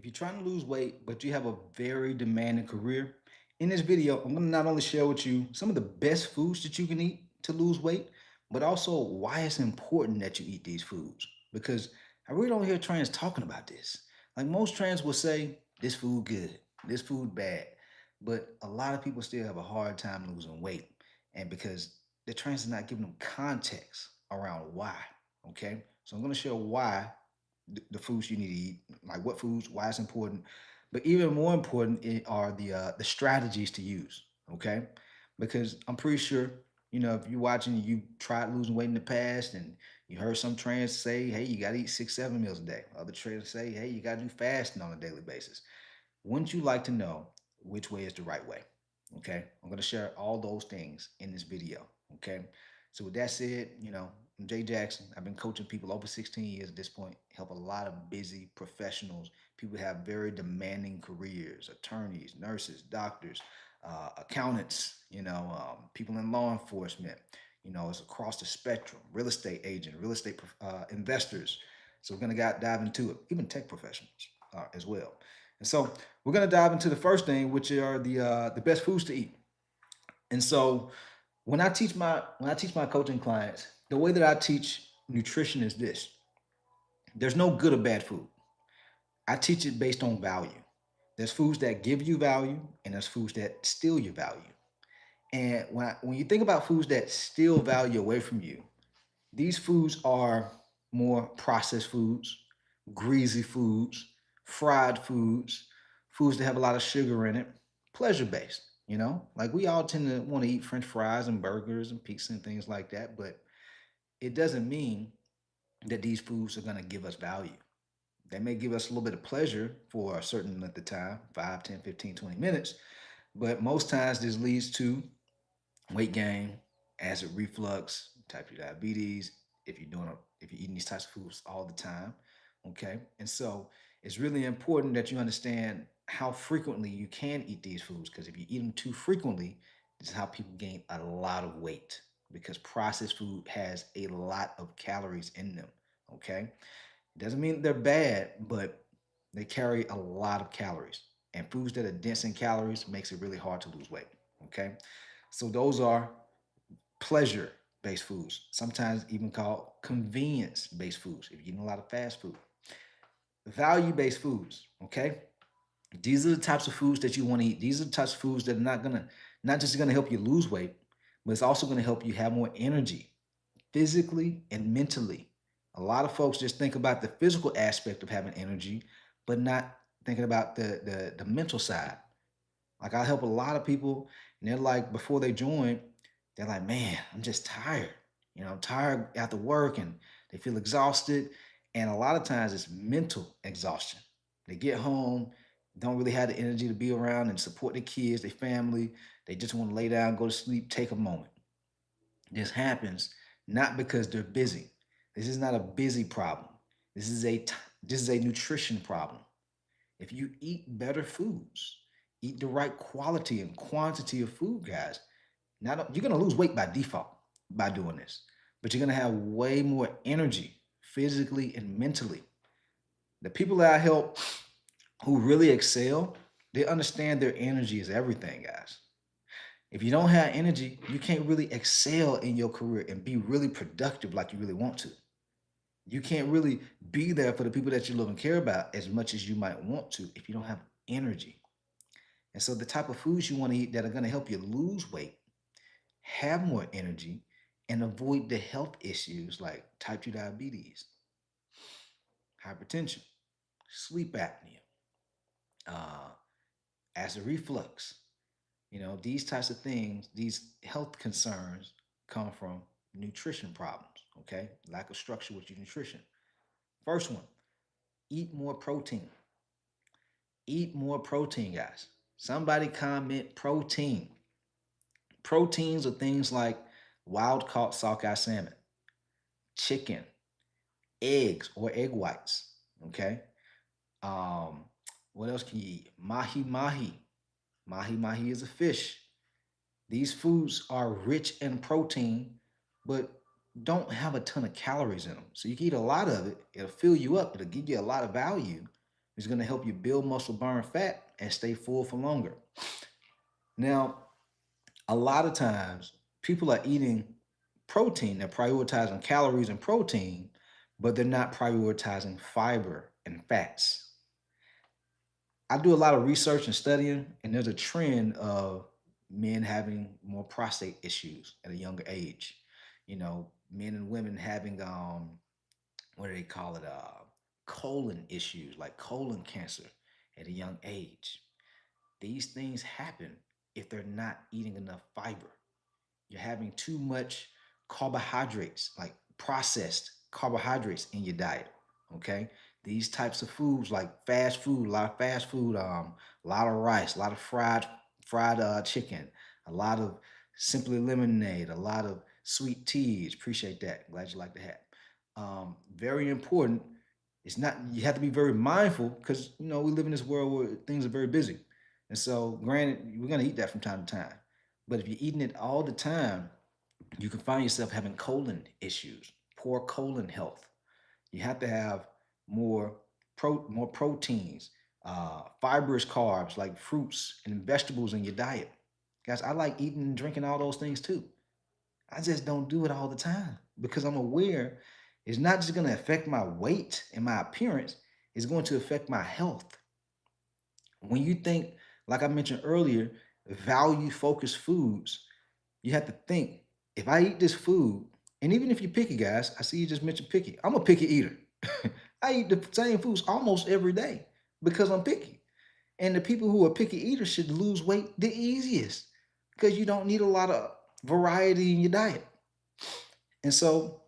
If you're trying to lose weight, but you have a very demanding career, in this video, I'm going to not only share with you some of the best foods that you can eat to lose weight, but also why it's important that you eat these foods. Because I really don't hear trans talking about this. Like most trans will say, this food good, this food bad. But a lot of people still have a hard time losing weight. And because the trans is not giving them context around why. Okay. So I'm going to share why the foods you need to eat, like what foods, why it's important. But even more important are the strategies to use. Okay, because I'm pretty sure if you're watching, you tried losing weight in the past, and you heard some trends say, "Hey, you got to eat 6, 7 meals a day." Other trends say, "Hey, you got to do fasting on a daily basis." Wouldn't you like to know which way is the right way? Okay, I'm going to share all those things in this video. Okay, so with that said, I'm Jay Jackson. I've been coaching people over 16 years at this point, help a lot of busy professionals, people who have very demanding careers, attorneys, nurses, doctors, accountants, people in law enforcement, it's across the spectrum, real estate agent, real estate investors. So we're going to dive into it, even tech professionals as well. And so we're gonna dive into the first thing, which are the best foods to eat. And so when I teach my coaching clients, the way that I teach nutrition is this: there's no good or bad food. I teach it based on value. There's foods that give you value, and there's foods that steal your value. And when you think about foods that steal value away from you, these foods are more processed foods, greasy foods, fried foods, foods that have a lot of sugar in it, pleasure based. Like we all tend to want to eat French fries and burgers and pizza and things like that, but it doesn't mean that these foods are going to give us value. They may give us a little bit of pleasure for a certain length of time, 5, 10, 15, 20 minutes, but most times this leads to weight gain, acid reflux, type 2 diabetes, if you're eating these types of foods all the time. Okay. And so it's really important that you understand how frequently you can eat these foods, because if you eat them too frequently, this is how people gain a lot of weight, because processed food has a lot of calories in them. Okay. It doesn't mean they're bad, but they carry a lot of calories. And foods that are dense in calories makes it really hard to lose weight. Okay. So those are pleasure based foods, sometimes even called convenience based foods if you're eating a lot of fast food. Value based foods, okay? These are the types of foods that you want to eat. These are the types of foods that are not just gonna help you lose weight, but it's also gonna help you have more energy physically and mentally. A lot of folks just think about the physical aspect of having energy, but not thinking about the mental side. Like I help a lot of people, and they're like, before they join, they're like, man, I'm just tired. I'm tired after work, and they feel exhausted. And a lot of times it's mental exhaustion. They get home, don't really have the energy to be around and support their kids, their family. They just want to lay down, go to sleep, take a moment. This happens not because they're busy. This is not a busy problem. This is a nutrition problem. If you eat better foods, eat the right quality and quantity of food, guys, not you're gonna lose weight by default by doing this, but you're gonna have way more energy physically and mentally. The people that I help who really excel, they understand their energy is everything, guys. If you don't have energy, you can't really excel in your career and be really productive like you really want to. You can't really be there for the people that you love and care about as much as you might want to if you don't have energy. And so the type of foods you want to eat that are going to help you lose weight, have more energy, and avoid the health issues like type 2 diabetes, hypertension, sleep apnea, uh, acid reflux. These types of things, these health concerns come from nutrition problems, okay? Lack of structure with your nutrition. First one, eat more protein. Eat more protein, guys. Somebody comment protein. Proteins are things like wild caught sockeye salmon, chicken, eggs or egg whites. Okay. Um, what else can you eat? Mahi mahi. Mahi mahi is a fish. These foods are rich in protein, but don't have a ton of calories in them. So you can eat a lot of it. It'll fill you up. It'll give you a lot of value, It's going to help you build muscle, burn fat, and stay full for longer. Now, a lot of times people are eating protein, they're prioritizing calories and protein, but they're not prioritizing fiber and fats. I do a lot of research and studying, and there's a trend of men having more prostate issues at a younger age. Men and women having what do they call it? Colon issues like colon cancer at a young age. These things happen if they're not eating enough fiber. You're having too much carbohydrates, like processed carbohydrates in your diet. Okay. These types of foods like fast food, a lot of fast food, a lot of rice, a lot of fried chicken, a lot of simply lemonade, a lot of sweet teas. Appreciate that. Glad you like the hat. Very important. It's not, you have to be very mindful because we live in this world where things are very busy. And so granted, we're gonna eat that from time to time. But if you're eating it all the time, you can find yourself having colon issues, poor colon health. You have to have more more proteins, fibrous carbs like fruits and vegetables in your diet. Guys, I like eating and drinking all those things too. I just don't do it all the time because I'm aware it's not just going to affect my weight and my appearance, it's going to affect my health. When you think, like I mentioned earlier, value focused foods, you have to think if I eat this food, and even if you're picky, guys, I see you just mentioned picky. I'm a picky eater. I eat the same foods almost every day because I'm picky. And the people who are picky eaters should lose weight the easiest because you don't need a lot of variety in your diet. And so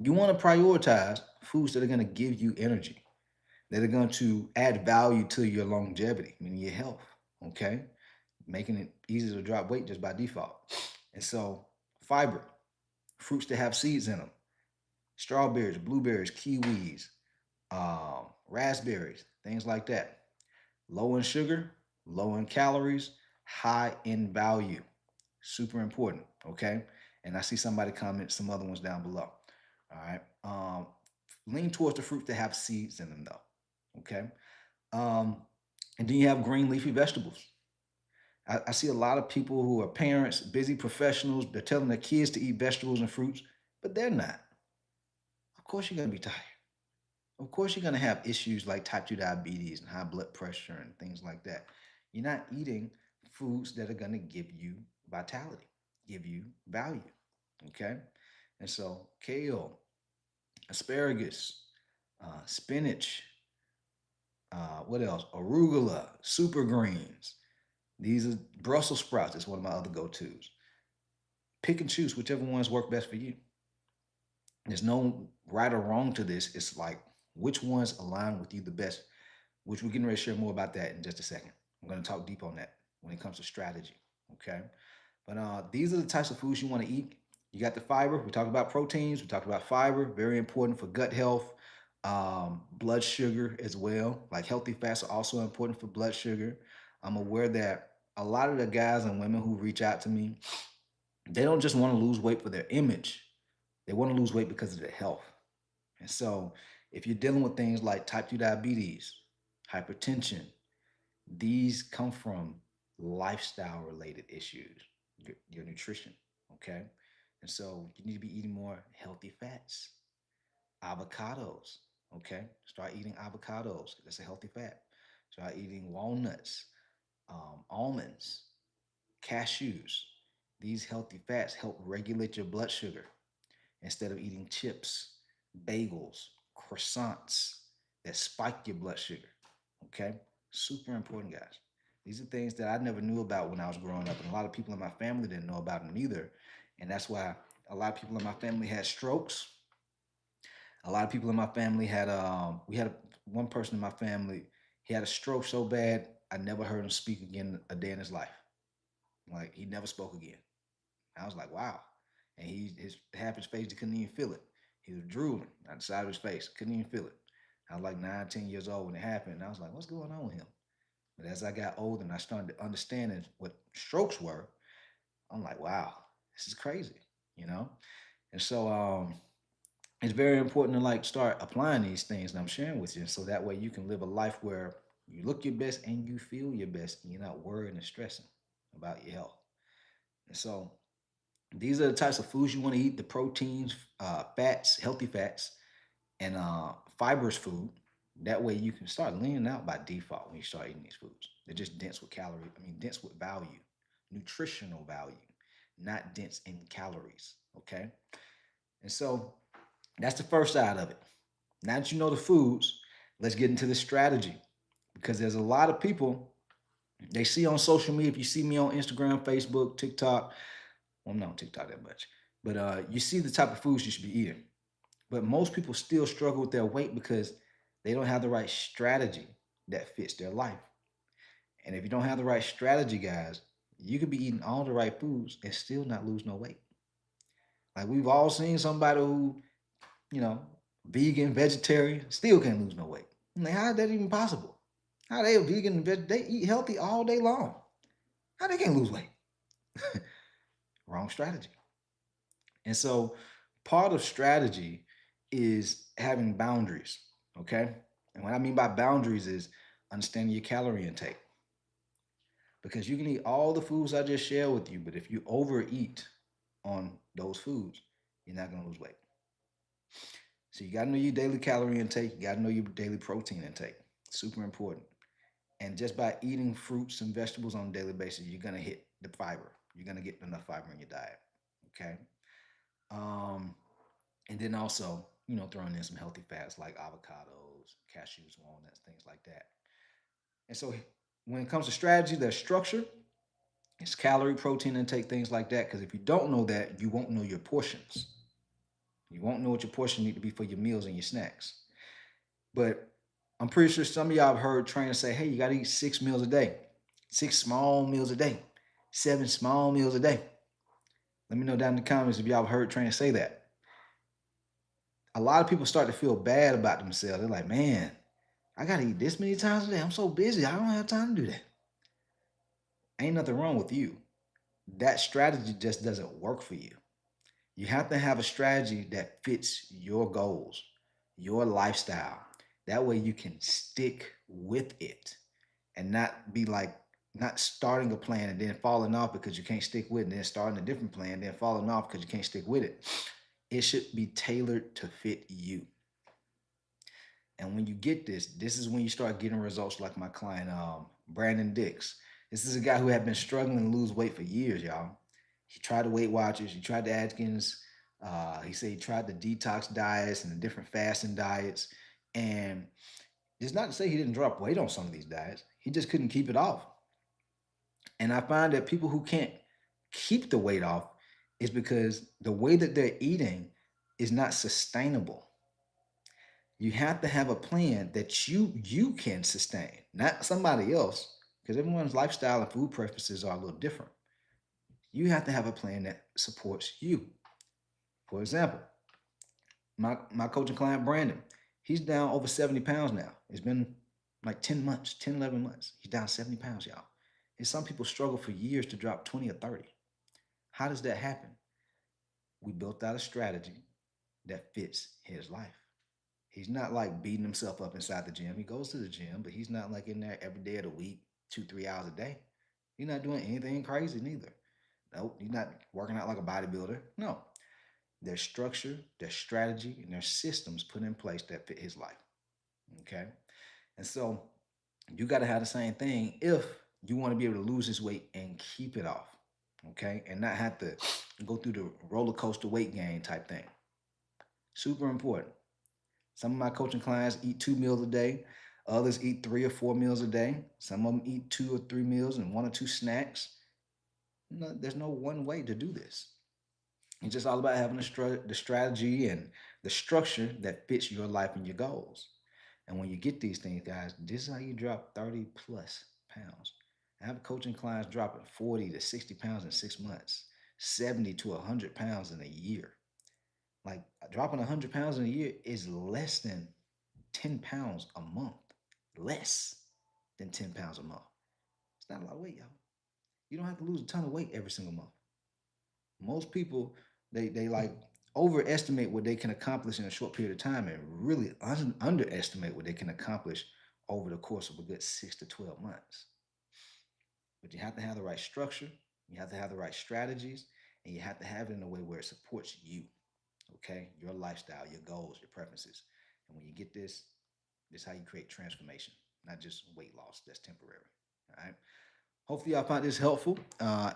you want to prioritize foods that are going to give you energy, that are going to add value to your longevity, meaning your health. Okay. Making it easy to drop weight just by default. And so, fiber, fruits that have seeds in them, strawberries, blueberries, kiwis, raspberries, things like that. Low in sugar, low in calories, high in value. Super important. Okay. And I see somebody comment some other ones down below. All right. Lean towards the fruits that have seeds in them, though. Okay. Um, and then you have green leafy vegetables. I see a lot of people who are parents, busy professionals, they're telling their kids to eat vegetables and fruits, but they're not. Of course, you're going to be tired. Of course, you're going to have issues like type 2 diabetes and high blood pressure and things like that. You're not eating foods that are going to give you vitality, give you value. Okay. And so, kale, asparagus, spinach, what else? Arugula, super greens. These are Brussels sprouts. That's one of my other go tos. Pick and choose whichever ones work best for you. There's no right or wrong to this. It's like which ones align with you the best, which we're getting ready to share more about that in just a second. I'm going to talk deep on that when it comes to strategy. Okay. But these are the types of foods you want to eat. You got the fiber. We talked about proteins. We talked about fiber. Very important for gut health, blood sugar as well. Like healthy fats are also important for blood sugar. I'm aware that a lot of the guys and women who reach out to me, they don't just want to lose weight for their image. They want to lose weight because of their health. And so, if you're dealing with things like type 2 diabetes, hypertension, these come from lifestyle related issues, your nutrition. Okay. And so, you need to be eating more healthy fats, avocados. Okay. Start eating avocados. That's a healthy fat. Start eating walnuts, almonds, cashews. These healthy fats help regulate your blood sugar instead of eating chips, bagels, croissants that spike your blood sugar. Okay? Super important, guys. These are things that I never knew about when I was growing up, and a lot of people in my family didn't know about them either. And that's why a lot of people in my family had strokes. A lot of people in my family had we had one person in my family, he had a stroke so bad I never heard him speak again a day in his life. Like he never spoke again. I was like, wow. And his half his face, he couldn't even feel it. He was drooling on the side of his face, couldn't even feel it. I was like 9, 10 years old when it happened. And I was like, what's going on with him? But as I got older and I started understanding what strokes were, I'm like, wow, this is crazy, you know? And so it's very important to like start applying these things that I'm sharing with you, so that way you can live a life where you look your best and you feel your best, and you're not worried and stressing about your health. And so these are the types of foods you want to eat: the proteins, fats, healthy fats, and fibrous food. That way you can start leaning out by default when you start eating these foods. They're just dense with calorie. I mean, dense with value, nutritional value, not dense in calories. Okay. And so that's the first side of it. Now that you know the foods, let's get into the strategy, because there's a lot of people they see on social media. If you see me on Instagram, Facebook, TikTok, well, I'm not on TikTok that much, but you see the type of foods you should be eating. But most people still struggle with their weight because they don't have the right strategy that fits their life. And if you don't have the right strategy, guys, you could be eating all the right foods and still not lose no weight. Like we've all seen somebody who, you know, vegan, vegetarian, still can't lose no weight. I'm like, how is that even possible? How they a vegan and they eat healthy all day long? How they can't lose weight? Wrong strategy. And so part of strategy is having boundaries. Okay. And what I mean by boundaries is understanding your calorie intake. Because you can eat all the foods I just shared with you, but if you overeat on those foods, you're not going to lose weight. So you got to know your daily calorie intake. You got to know your daily protein intake. Super important. And just by eating fruits and vegetables on a daily basis, you're going to hit the fiber. You're going to get enough fiber in your diet. Okay. Um, and then also, throwing in some healthy fats like avocados, cashews, walnuts, things like that. And so when it comes to strategy, there's structure, it's calorie, protein intake, things like that. Because if you don't know that, you won't know your portions. You won't know what your portion need to be for your meals and your snacks. But I'm pretty sure some of y'all have heard trainers say, hey, you got to eat 6 meals a day, 6 small meals a day, 7 small meals a day. Let me know down in the comments if y'all have heard trainers say that. A lot of people start to feel bad about themselves. They're like, man, I got to eat this many times a day. I'm so busy. I don't have time to do that. Ain't nothing wrong with you. That strategy just doesn't work for you. You have to have a strategy that fits your goals, your lifestyle. That way you can stick with it and not be like, not starting a plan and then falling off because you can't stick with it, and then starting a different plan, and then falling off because you can't stick with it. It should be tailored to fit you. And when you get this is when you start getting results like my client, Brandon Dix. This is a guy who had been struggling to lose weight for years, y'all. He tried the Weight Watchers, he tried the Atkins. He said he tried the detox diets and the different fasting diets. And it's not to say he didn't drop weight on some of these diets, he just couldn't keep it off. And I find that people who can't keep the weight off is because the way that they're eating is not sustainable. You have to have a plan that you can sustain, not somebody else, because everyone's lifestyle and food preferences are a little different. You have to have a plan that supports you. For example, my coaching client Brandon, he's down over 70 pounds now. It's been like 10 months, 10, 11 months. He's down 70 pounds, y'all. And some people struggle for years to drop 20 or 30. How does that happen? We built out a strategy that fits his life. He's not like beating himself up inside the gym. He goes to the gym, but he's not like in there every day of the week, 2, 3 hours a day. He's not doing anything crazy neither. Nope, he's not working out like a bodybuilder. No. There's structure, there's strategy, and there's systems put in place that fit his life. Okay. And so you got to have the same thing if you want to be able to lose this weight and keep it off. Okay. And not have to go through the roller coaster weight gain type thing. Super important. Some of my coaching clients eat 2 meals a day. Others eat 3 or 4 meals a day. Some of them eat 2 or 3 meals and 1 or 2 snacks. No, there's no one way to do this. It's just all about having the strategy and the structure that fits your life and your goals. And when you get these things, guys, this is how you drop 30 plus pounds. I have coaching clients dropping 40 to 60 pounds in 6 months, 70 to 100 pounds in a year. Like dropping 100 pounds in a year is less than 10 pounds a month. Less than 10 pounds a month. It's not a lot of weight, y'all. You don't have to lose a ton of weight every single month. Most people, they like overestimate what they can accomplish in a short period of time and really underestimate what they can accomplish over the course of a good 6 to 12 months. But you have to have the right structure, you have to have the right strategies, and you have to have it in a way where it supports you, okay? Your lifestyle, your goals, your preferences. And when you get this is how you create transformation, not just weight loss that's temporary. All right. Hopefully, y'all found this helpful.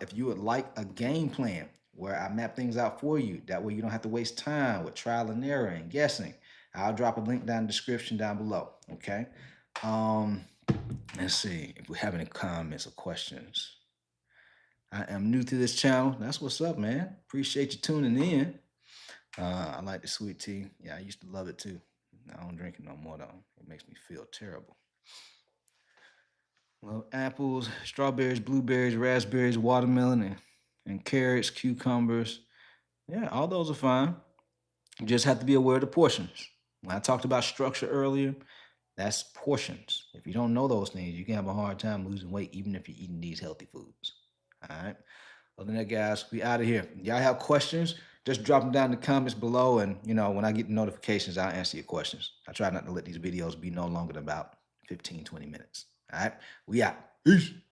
If you would like a game plan where I map things out for you, that way you don't have to waste time with trial and error and guessing, I'll drop a link down in the description down below. Okay. Um, let's see if we have any comments or questions. I am new to this channel. That's what's up, man. Appreciate you tuning in. I like the sweet tea. Yeah, I used to love it too. I don't drink it no more though. It makes me feel terrible. Well, apples, strawberries, blueberries, raspberries, watermelon, and carrots, cucumbers. Yeah, all those are fine. You just have to be aware of the portions. When I talked about structure earlier, that's portions. If you don't know those things, you can have a hard time losing weight, even if you're eating these healthy foods. All right. Other than that, guys, we out of here. Y'all have questions? Just drop them down in the comments below, and when I get the notifications, I'll answer your questions. I try not to let these videos be no longer than about 15, 20 minutes. All right. We out. Peace.